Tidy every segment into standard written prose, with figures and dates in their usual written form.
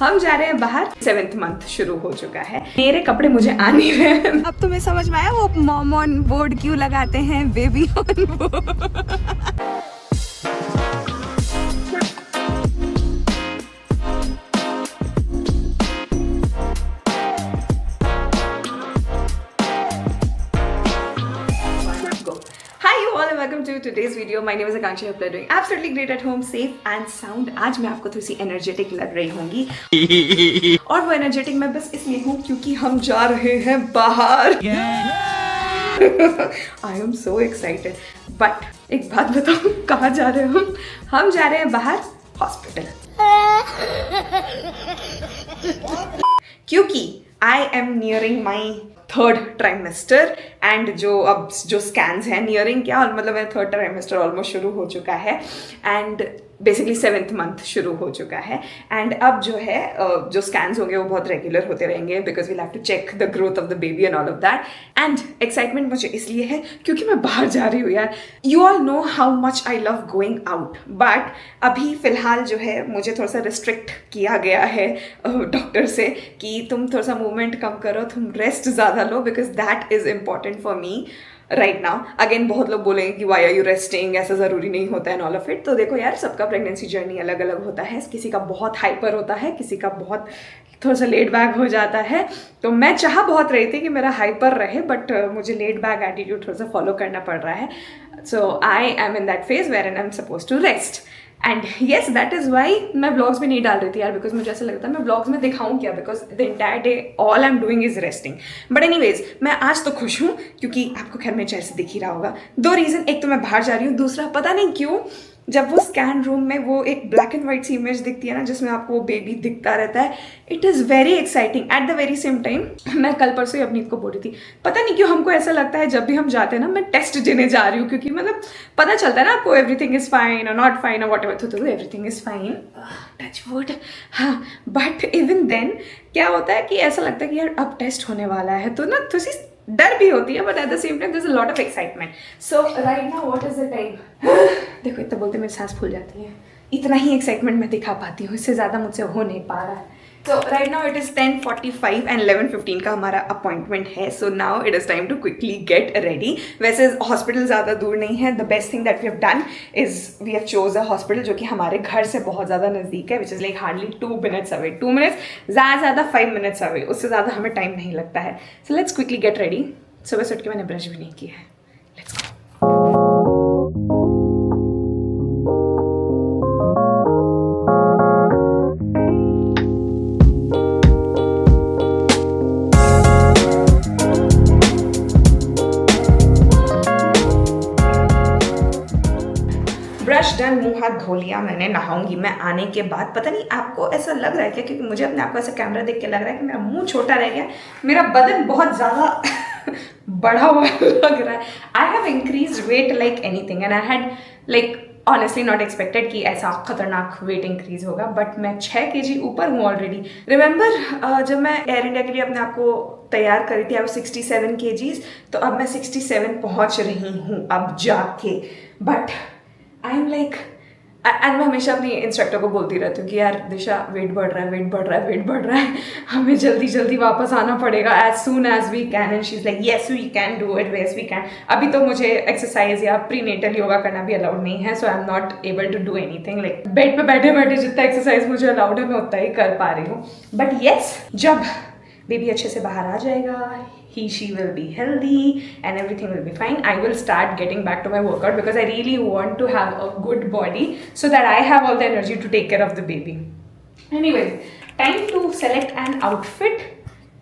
हम जा रहे हैं बाहर। 7th मंथ शुरू हो चुका है, मेरे कपड़े मुझे आ नहीं रहे। अब तुम्हें समझ में आया वो मॉम ऑन बोर्ड क्यों लगाते हैं, baby on board. Welcome to today's video. My name is Akanksha. Hope you're doing absolutely great at home, safe and sound. आज मैं आपको थोड़ी सी एनर्जेटिक लग रही होंगी और वो एनर्जेटिक मैं बस इसलिए हूँ क्योंकि हम जा रहे हैं बाहर। I am so excited. But एक बात बताऊँ, कहाँ जा रहे हैं हम जा रहे हैं बाहर, हॉस्पिटल। क्योंकि I am nearing my 3rd trimester and जो स्कैन्स हैं, नियरिंग क्या, और मतलब मेरा 3rd ट्राइमेस्टर ऑलमोस्ट शुरू हो चुका है एंड बेसिकली 7th मंथ शुरू हो चुका है। एंड अब जो है जो स्कैन्स होंगे वो बहुत रेगुलर होते रहेंगे because we'll have to check the growth of the baby and all of that. And excitement मुझे इसलिए है क्योंकि मैं बाहर जा रही हूँ यार। You all know how much I love going out, but अभी फिलहाल जो है मुझे थोड़ा सा रिस्ट्रिक्ट किया गया है डॉक्टर से कि तुम थोड़ा सा मूवमेंट कम करो, तुम रेस्ट ज़्यादा लो, because that is important for me right now. Again बहुत लोग बोलेंगे कि वाई आर यू रेस्टिंग, ऐसा ज़रूरी नहीं होता है एंड ऑल ऑफ इट। तो देखो यार, सबका प्रेगनेंसी जर्नी अलग अलग होता है, किसी का बहुत हाइपर होता है, किसी का बहुत थोड़ा सा लेड बैक हो जाता है। तो मैं चाह बहुत रही थी कि मेरा हाइपर रहे, बट मुझे लेड बैक एटीट्यूड थोड़ा सा फॉलो करना पड़ रहा है। So I am in that phase where I am suppose to rest and yes that is why मैं व्लॉग्स में नहीं डाल रही थी यार, बिकॉज मुझे ऐसा लगता है मैं व्लॉग्स में दिखाऊँ क्या, because the entire day all I am doing is resting. But anyways मैं आज तो खुश हूँ क्योंकि आपको खैर मेरे चेहरे से दिख ही रहा होगा। 2 रीज़न, एक तो मैं बाहर जा रही हूँ, दूसरा पता नहीं क्यों जब वो स्कैन रूम में वो एक ब्लैक एंड वाइट सी इमेज दिखती है ना जिसमें आपको वो बेबी दिखता रहता है, it is very exciting. At the very same time मैं कल परसों ही अपनी को बोल रही थी, पता नहीं क्यों हमको ऐसा लगता है जब भी हम जाते हैं ना मैं टेस्ट देने जा रही हूँ, क्योंकि मतलब पता चलता है ना आपको एवरीथिंग इज़ फाइन और नॉट फाइन और वॉट एवर, तो everything is fine, touch wood. हाँ, बट इवन देन क्या होता है कि ऐसा लगता है कि यार अब टेस्ट होने वाला है, तो ना थोड़ी डर भी होती है, but at the same time there is a lot of excitement. So right now what is the time, देखो इतना बोलते मेरी सांस फूल जाती है, इतना ही एक्साइटमेंट मैं दिखा पाती हूँ, इससे ज़्यादा मुझसे हो नहीं पा रहा है। So right now it is 10:45 and 11:15 का हमारा अपॉइंटमेंट है। So now it is time to quickly get ready. वैसे हॉस्पिटल ज़्यादा दूर नहीं है, the best thing that we have done is we have chose a hospital जो कि हमारे घर से बहुत ज़्यादा नज़दीक है, which is like hardly 2 minutes away, 2 minutes ज़्यादा 5 मिनट्स अवे, उससे ज़्यादा हमें टाइम नहीं लगता है। So let's quickly get ready. सुबह से उठ के मैंने ब्रश भी नहीं किया है, लेट्स गो। ब्रश डन, मुंह हाथ धो लिया मैंने, नहाऊंगी मैं आने के बाद। पता नहीं आपको ऐसा लग रहा है क्या, क्योंकि मुझे अपने आप को ऐसा कैमरा देख के लग रहा है कि मेरा मुंह छोटा रह गया, मेरा बदन बहुत ज़्यादा बढ़ा हुआ लग रहा है। I have increase weight like anything and I had like honestly not expected कि ऐसा खतरनाक वेट इंक्रीज होगा, बट मैं 6 kg ऊपर हूँ ऑलरेडी। रिमेंबर जब मैं एयर इंडिया के लिए अपने आप को तैयार करी थी, आई वाज 67 kgs, तो अब मैं 67 पहुँच रही हूँ अब जाके। But I am like, and मैं हमेशा अपनी इंस्ट्रक्टर को बोलती रहती हूँ कि यार दिशा वेट बढ़ रहा है, वेट बढ़ रहा है, वेट बढ़ रहा है, हमें जल्दी जल्दी वापस आना पड़ेगा as soon as we can. And she is like yes we can do it, yes we can. अभी तो मुझे एक्सरसाइज या प्रीनेटल योगा करना भी अलाउड नहीं है, so I am not able to do anything. Like bed पे बैठे बैठे जितना एक्सरसाइज मुझे अलाउड है मैं उतना ही कर पा रही हूँ। बट येस, जब बेबी अच्छे से बाहर आ जाएगा, she will be healthy and everything will be fine, I will start getting back to my workout because I really want to have a good body so that I have all the energy to take care of the baby. Anyways, time to select an outfit.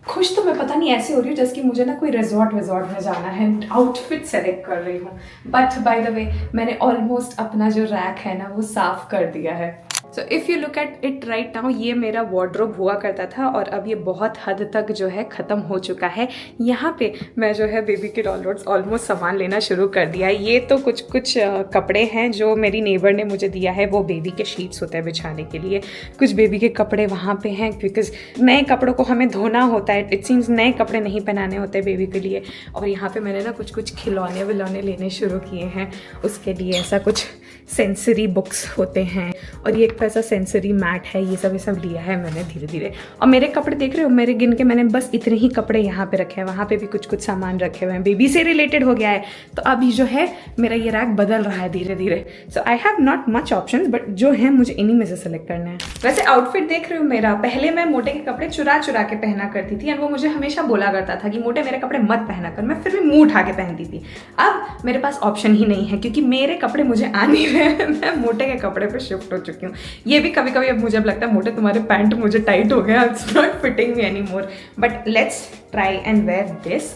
खुश तो मैं पता नहीं ऐसे हो रही हूँ जैसे कि मुझे ना कोई रिजॉर्ट में जाना है, आउटफिट सेलेक्ट कर रही हूँ। बट बाय द वे मैंने ऑलमोस्ट अपना जो रैक है ना वो साफ कर दिया है। So if you look at it right now, ये मेरा वार्डरोब हुआ करता था और अब ये बहुत हद तक जो है ख़त्म हो चुका है। यहाँ पे मैं जो है बेबी के डॉलरोड्स ऑलमोस्ट सामान लेना शुरू कर दिया है। ये तो कुछ कपड़े हैं जो मेरी नेबर ने मुझे दिया है, वो बेबी के शीट्स होते हैं बिछाने के लिए। कुछ बेबी के कपड़े वहाँ पे हैं बिकॉज नए कपड़ों को हमें धोना होता है, इट सीम्स नए कपड़े नहीं पहनाने होते बेबी के लिए। और यहाँ पे मैंने ना कुछ खिलौने विलौने लेने शुरू किए हैं उसके लिए। ऐसा कुछ सेंसरी बुक्स होते हैं, और ये एक तो ऐसा सेंसरी मैट है, ये सब लिया है मैंने धीरे धीरे। और मेरे कपड़े देख रहे हो, मेरे गिन के मैंने बस इतने ही कपड़े यहाँ पे रखे हैं, वहाँ पे भी कुछ सामान रखे हुए हैं, बेबी से रिलेटेड हो गया है। तो अभी जो है मेरा ये रैक बदल रहा है धीरे धीरे। So I have not much options, but जो है मुझे इन्हीं में से सेलेक्ट करना है। वैसे आउटफिट देख रहे हो मेरा, पहले मैं मोटे के कपड़े चुरा के पहना करती थी, और वो मुझे हमेशा बोला करता था कि मोटे मेरे कपड़े मत पहना कर, मैं फिर भी मुंह उठा के पहनती थी। अब मेरे पास ऑप्शन ही नहीं है, क्योंकि मेरे कपड़े मुझे आ नहीं रहे, मैं मोटे के कपड़े पे शिफ्ट हो चुकी हूँ। ये भी कभी कभी अब मुझे लगता है मोटे तुम्हारे पैंट मुझे टाइट हो गया, it's not fitting me any more, but let's try and wear this.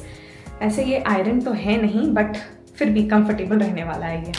ऐसे ये आयरन तो है नहीं, बट फिर भी कंफर्टेबल रहने वाला है ये।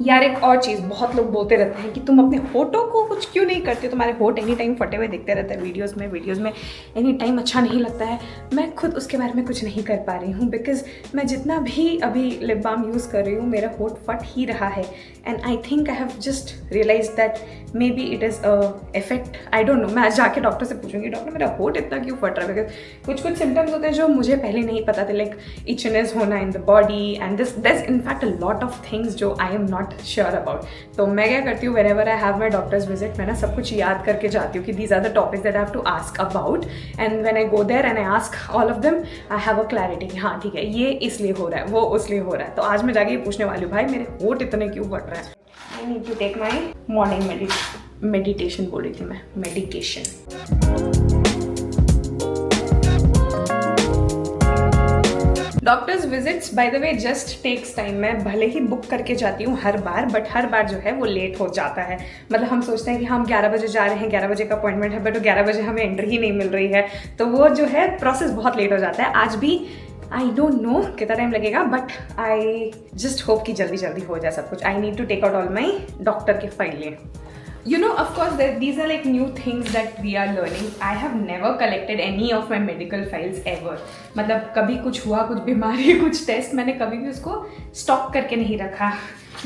यार एक और चीज़, बहुत लोग बोलते रहते हैं कि तुम अपने होठों को कुछ क्यों नहीं करते हो, तुम्हारे होठ एनी टाइम फटे हुए दिखते रहते हैं वीडियोस में एनी टाइम अच्छा नहीं लगता है। मैं खुद उसके बारे में कुछ नहीं कर पा रही हूँ, बिकॉज मैं जितना भी अभी लिप बाम यूज़ कर रही हूँ मेरा होठ फट ही रहा है। And I think I have just realise that maybe it is a effect, I don't know. मैं आज जाके डॉक्टर से पूछूंगी, डॉक्टर मेरा होठ इतना क्यों फट रहा है, बिकॉज कुछ सिम्टम्स होते हैं जो मुझे पहले नहीं पता थे, लाइक इचनेस होना in the body and this in fact a lot of things जो I am not sure about. तो मैं क्या करती हूँ, whenever I have my doctors visit, मैं ना सब कुछ याद करके जाती हूँ कि these are the topics that I have to ask about, and when I go there and I ask all of them, I have a clarity कि हाँ ठीक है, ये इसलिए हो रहा है, वो उसलिए हो रहा है। तो आज मैं जाके ये पूछने वाली हूँ, भाई मेरे होठ इतने क्यों फट रहा है। I need to take my morning meditation बोल रही थी मैं, medication. Doctors visits by the way just takes time. मैं भले ही बुक करके जाती हूँ हर बार, बट हर बार जो है वो लेट हो जाता है। मतलब हम सोचते हैं कि हम 11 बजे जा रहे हैं, 11 बजे का अपॉइंटमेंट है, बट 11 बजे हमें एंट्री ही नहीं मिल रही है, तो वो जो है प्रोसेस बहुत लेट हो जाता है। आज भी आई डोंट नो कितना टाइम लगेगा, बट आई जस्ट होप कि जल्दी जल्दी हो जाए सब कुछ। I need to take out all my doctor की फाइलें। You know, of course, these are like new things that we are learning. I have never collected any of my medical files ever. मतलब कभी कुछ हुआ, कुछ बीमारी, कुछ test, मैंने कभी भी उसको स्टॉक करके नहीं रखा.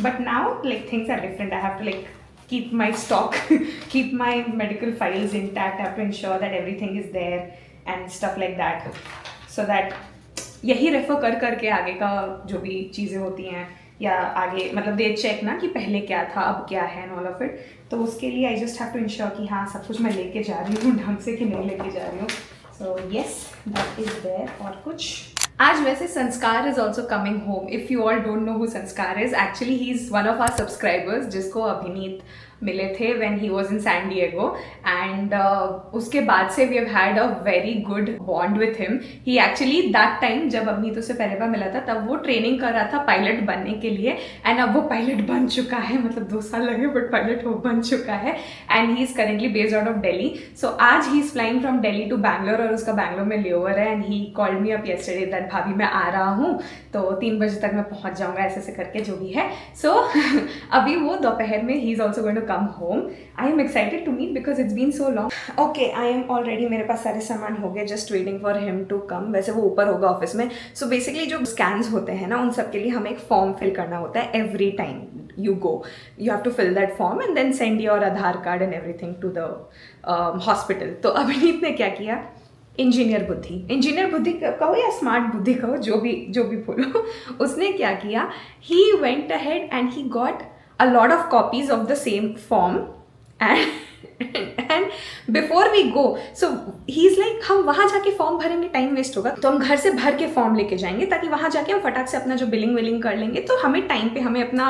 But now, like things are different. I have to like keep my stock, keep my medical files intact. I have to ensure that everything is there and stuff like that, so that यही refer कर करके आगे का जो भी चीज़ें होती हैं या आगे मतलब दे चेक ना कि पहले क्या था अब क्या है एंड ऑल ऑफ इट। तो उसके लिए I just have to ensure कि हाँ सब कुछ मैं लेके जा रही हूँ ढंग से कि नहीं लेके जा रही हूँ। So yes that is there. और कुछ आज वैसे Sanskar is also coming home. If you all don't know who Sanskar is, actually he is one of our subscribers जिसको अभिनीत मिले थे when he was in San Diego, and उसके बाद से we have had a very good bond with him. He actually that time जब अभिनीत उससे पहले बार मिला था तब वो ट्रेनिंग कर रहा था पायलट बनने के लिए, एंड अब वो पायलट बन चुका है। मतलब 2 साल लगे बट पायलट वो बन चुका है, and he is currently based out of Delhi. So आज he is flying from Delhi to Bangalore और उसका बैंगलोर में लेओवर है, and he called me up yesterday that भाभी मैं आ रहा हूँ तो 3 बजे तक मैं पहुँच जाऊँगा, ऐसे ऐसे करके जो भी है। सो अभी वो दोपहर में ही is also going to come home. I am excited to meet because it's been so long. Okay, I am already, मेरे पास सारे सामान हो गए, just waiting for him to come. वैसे वो ऊपर होगा ऑफिस में। So basically जो scans होते हैं ना उन सब के लिए हमें एक फॉर्म फिल करना होता है every time you go. You have to fill that form and then send your Aadhaar card and everything to the hospital. तो अभिनीत ने क्या किया, इंजीनियर बुद्धि कहो या स्मार्ट बुद्धि कहो, जो भी बोलो, उसने क्या किया, he went ahead and he got a lot of copies of the same form and before we go, so he's like हम वहाँ जाके फॉर्म भरेंगे टाइम वेस्ट होगा, तो हम घर से भर के फॉर्म लेके जाएंगे ताकि वहाँ जाके हम फटाक से अपना जो बिलिंग कर लेंगे तो हमें टाइम पे हमें अपना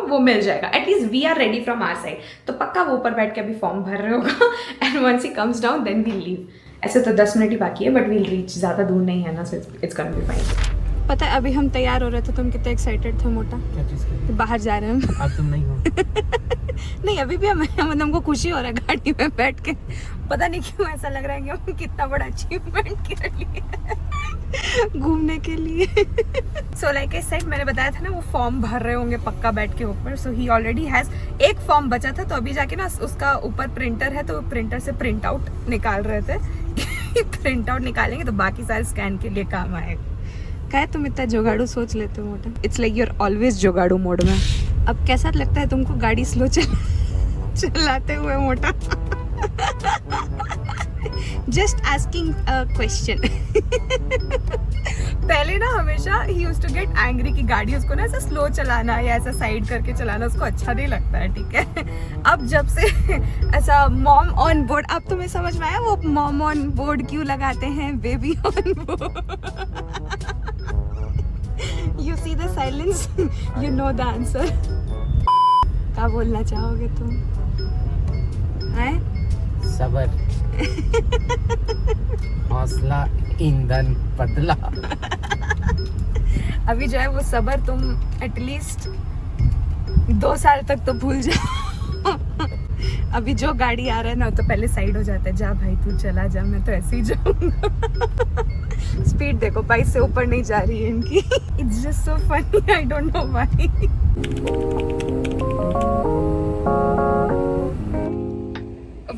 वो मिल जाएगा। At least we are ready from our side. तो पक्का वो ऊपर बैठ के अभी फॉर्म भर रहे होगा and once he comes down then we'll leave. ऐसे तो 10 मिनट ही बाकी है बट वील रीच, ज़्यादा दूर नहीं है ना, so it's gonna be fine. पता है अभी हम तैयार हो रहे थे, तुम कितने एक्साइटेड थे मोटा? क्या चीज़ के लिए? बाहर जा रहे हैं हम। अब तुम नहीं हो। नहीं अभी भी मतलब हमको खुशी हो रहा है गाड़ी में बैठ के। पता नहीं क्यों ऐसा लग रहा है कि हम कितना बड़ा अचीवमेंट कर लिए घूमने के लिए। सो लाइक आई सेड, मैंने बताया था ना वो फॉर्म भर रहे होंगे पक्का बैठ के ऊपर। सो ही ऑलरेडी हैज एक फॉर्म बचा था, तो अभी जाके ना उसका ऊपर प्रिंटर है तो प्रिंटर से प्रिंट आउट निकाल रहे थे। प्रिंट आउट निकालेंगे तो बाकी सारे स्कैन के लिए काम आएगा। क्या तुम इतना जुगाड़ू सोच लेते हो मोटा? इट्स लाइक यूर ऑलवेज जुगाड़ू मोड में। अब कैसा लगता है तुमको गाड़ी स्लो चल? चलाते हुए मोटा। Just asking a question. पहले ना हमेशा ही यूज्ड टू गेट एंग्री की गाड़ी उसको ना ऐसा स्लो चलाना या ऐसा साइड करके चलाना उसको अच्छा नहीं लगता है, ठीक है। अब जब से ऐसा मॉम ऑन बोर्ड, अब तुम्हें समझ में आया वो मॉम ऑन बोर्ड क्यों लगाते हैं, baby on board. You see the silence, you know the answer. क्या बोलना चाहोगे तुम? हैं? सबर, हौसला, ईंधन बदला। अभी जो है वो सबर तुम एटलीस्ट 2 साल तक तो भूल जाओ। अभी जो गाड़ी आ रहा है ना तो पहले साइड हो जाता है, जा भाई तू चला जा, मैं तो ऐसे ही जाऊंगा। स्पीड देखो 22 से ऊपर नहीं जा रही है इनकी। It's just so funny, I don't know why.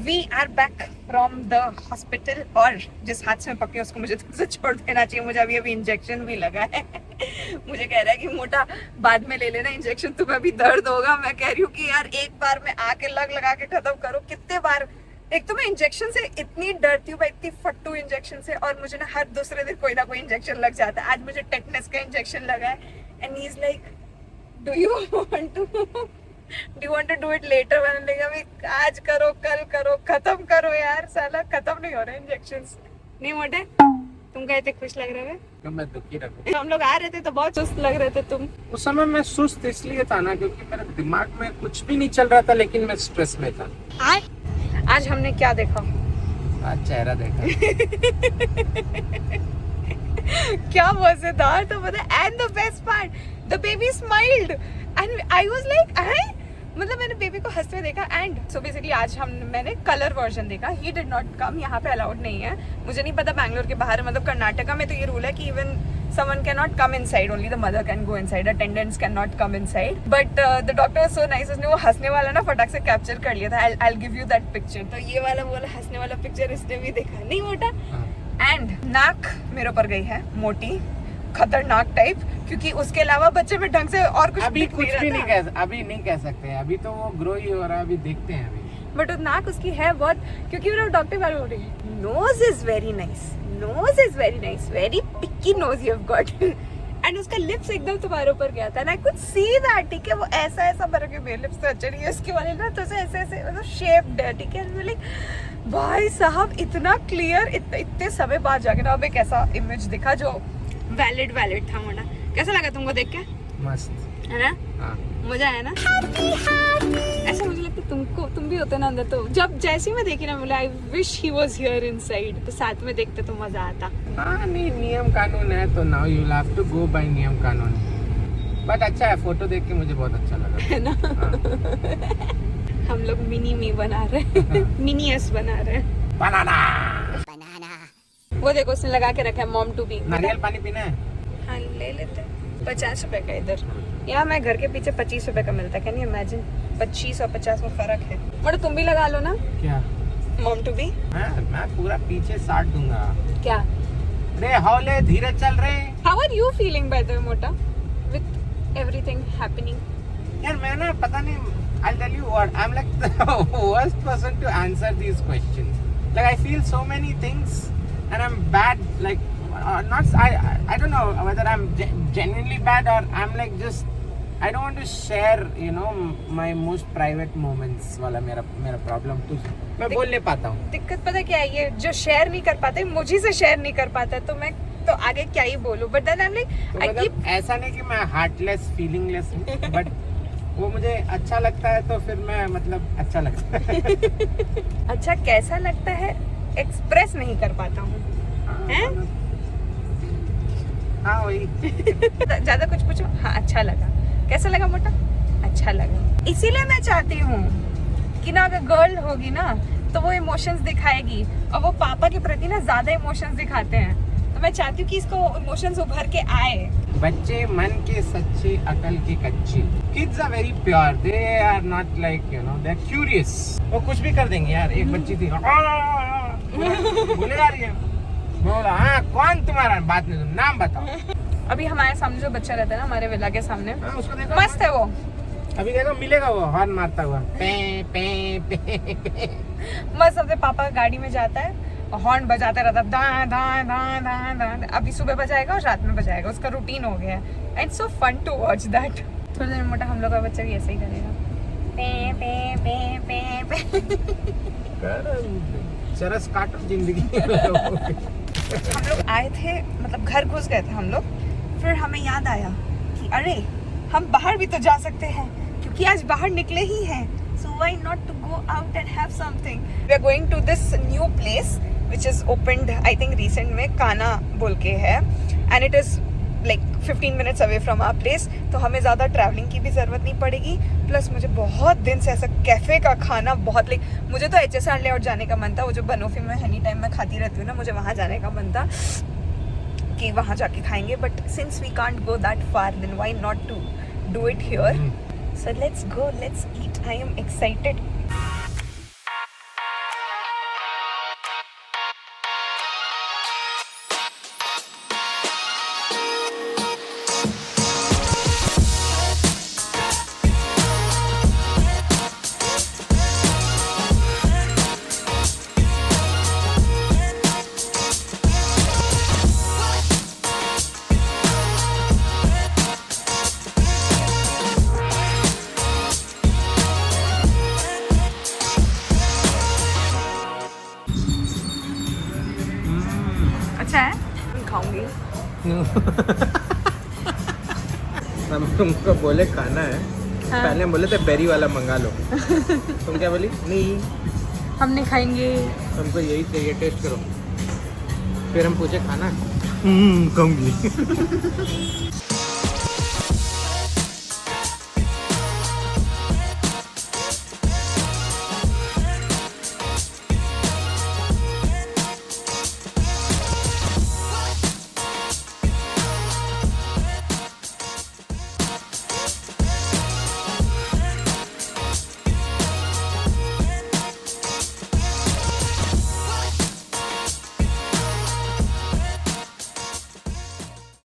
We are back from the hospital, और जिस हाथ से मैं पकड़ी उसको मुझे थोड़ा सा छोड़ देना चाहिए, मुझे अभी इंजेक्शन भी लगा है। मुझे कह रहा है कि मोटा बाद में ले लेना इंजेक्शन, तुम्हें अभी दर्द होगा। मैं कह रही हूँ कि यार एक बार में आके लगा के खत्म करो, कितने बार। एक तो मैं इंजेक्शन से इतनी डरती हूँ, इतनी फट्टू इंजेक्शन से, और मुझे ना हर दूसरे दिन कोई ना कोई इंजेक्शन लग जाता है। आज मुझे टेटनस का इंजेक्शन लगा है and he is like do you want to do it later. मैंने लगा भाई आज करो, कल करो, खत्म करो यार, साला खत्म नहीं हो रहा इंजेक्शंस। नहीं मोटे, तुम कहते खुश लग रहे थे? तो मैं दुखी रखूं। तो हम लोग आ रहे थे तो बहुत सुस्त लग रहे थे तुम। उस समय मैं सुस्त इसलिए था ना क्योंकि मेरे दिमाग में कुछ भी नहीं चल रहा था, लेकिन मैं स्ट्रेस में था। आज हमने क्या देखा? आज चेहरा देखा। क्या मजेदार था पता है। And the best part, the baby smiled and I was like मतलब मैंने बेबी को हंसते हुए देखा। एंड सो बेसिकली आज मैंने कलर वर्जन देखा। ही डिड नॉट कम, यहाँ पे अलाउड नहीं है। मुझे नहीं पता बैंगलोर के बाहर, मतलब कर्नाटका में तो ये रूल है कि even someone cannot come inside, only the mother can go inside, attendants cannot come inside, but the doctor was so nice, उसने वो हंसने वाला ना फटाक से कैप्चर कर लिया था। I'll give you that picture। तो ये वाला हंसने वाला पिक्चर इसने भी देखा, नहीं मोटा। एंड नाक मेरे ऊपर गई है मोटी, खतरनाक टाइप, क्योंकि उसके अलावा बच्चे में ढंग से और कुछ अभी कुछ भी नहीं कह सकते, अभी तो वो ग्रो ही हो रहा है, अभी देखते हैं अभी। बट नाक उसकी है बहुत, क्योंकि मेरा डॉक्टर वाले बोल रही है nose is very nice, very picky nose you have got. And उसका लिप्स एकदम तुम्हारे ऊपर गया था, and I could see that, ठीक है। वो ऐसा बना के मेरे लिप्स तो अच्छे नहीं है, उसके वाले ना तो ऐसे मतलब शेप्ड है, ठीक है। लाइक भाई साहब इतना क्लियर, इतने समय बाद जाके ना अब एक ऐसा इमेज दिखा जो वैलिड था। मोना कैसा लगा तुमको देख के? मस्त है ना? हाँ। मजा आया ना? ऐसा मुझे लगता तुम भी होते ना अंदर, तो जब जैसे ही मैं देखी ना बोला I wish he was here inside, तो साथ में देखते तो मजा आता। हाँ नहीं, नियम कानून है तो now you will have to go by नियम कानून। बट अच्छा है, फोटो देख के मुझे बहुत अच्छा लगा, है ना? हम लोग मिनी मी बना रहे हैं, मिनी एस बना रहे हैं। बनाना वो देखो उसने लगा के रखा है मॉम टू बी। नारियल पानी पीना है? हाँ ले लेते हैं। 50 रुपए का इधर, यहाँ मैं घर के पीछे 25 रुपए का मिलता है। Can you imagine? 25 और 50 में फर्क है। बट तुम भी लगा लो ना क्या? Mom to be. मैं पूरा पीछे साट दूंगा। क्या रे हौले धीरे चल रहे। How are you feeling by the way मोटा विथ एवरीथिंग हैपनिंग? यार मैं ना पता नहीं, I'll tell you what, I'm like the worst person to answer these questions. Like I feel so many things and I'm bad, like I don't know whether I'm genuinely bad or I'm like just I don't want to share, you know, my most private moments वाला मेरा problem तो मैं बोल नहीं पाता हूँ। दिक्कत पता क्या है, ये जो शेयर नहीं कर पाते, मुझे से शेयर नहीं कर पाता, तो मैं तो आगे क्या ही बोलूं। But then I am like I keep, ऐसा नहीं कि मैं हार्टलेस फीलिंगलेस हूँ, बट वो मुझे अच्छा लगता है तो फिर मैं मतलब अच्छा लगता है। अच्छा कैसा लगता है एक्सप्रेस नहीं कर पाता हूँ, हैं? हाँ वही। ज्यादा कुछ पूछो। हाँ अच्छा लगा। कैसा लगा मोटा? अच्छा लगा। इसीलिए मैं चाहती हूँ कि ना अगर गर्ल होगी ना तो वो इमोशंस दिखाएगी, और वो पापा के प्रति ना ज्यादा इमोशंस दिखाते हैं, तो मैं चाहती हूँ कि इसको इमोशंस उभर के आए। बच्चे मन के सच्चे, अकल के कच्चे। Kids are very pure. They are not like, you know, they're curious. वो कुछ भी कर देंगे यार। एक बच्ची थी बोले जा रही है, बोला हाँ कौन तुम्हारा, बात नहीं, नाम बताओ। अभी हमारे सामने जो बच्चा रहता है ना, हमारे विला के सामने, हाँ, उसको देखो, मस्त है वो, अभी देखो मिलेगा वो हॉर्न मारता हुआ पे पे पे पे। बस अपने पापा गाड़ी में जाता है और हॉर्न बजाते रहता है, दां दां दां दां दां। अभी सुबह बजाएगा और रात में बजाएगा, उसका रूटीन हो गया है। It's so fun to watch that. थोड़ी देर में मोटा हम लोग का बच्चा भी ऐसे ही करेगा, पे पे पे पे पे। चरस काटो जिंदगी। हम लोग आए थे, मतलब घर घुस गए थे हम लोग, फिर हमें याद आया कि अरे हम बाहर भी तो जा सकते हैं क्योंकि आज बाहर निकले ही हैं। So why not to go out and have something? We are going to this new place which is opened I think recent में, काना बोल के है, and it is like 15 minutes away from our place. तो हमें ज़्यादा travelling की भी ज़रूरत नहीं पड़ेगी। प्लस मुझे बहुत दिन से ऐसा कैफ़े का खाना बहुत, लाइक मुझे तो HSR लेआउट जाने का मन था, वो जो बनोफी में एनी टाइम मैं खाती रहती हूँ ना, मुझे वहाँ जाने का मन था कि वहाँ जाके खाएंगे। But since we can't go that far, then why not to do it here. So let's go, let's eat. I am excited. अच्छा है, खाऊंगी। हम तुमको बोले खाना है, हाँ। पहले बोले थे बेरी वाला मंगा लो। तुम क्या बोली? नहीं हम नहीं खाएंगे। हमको यही चाहिए, टेस्ट करो। फिर हम पूछे खाना, खाऊंगी।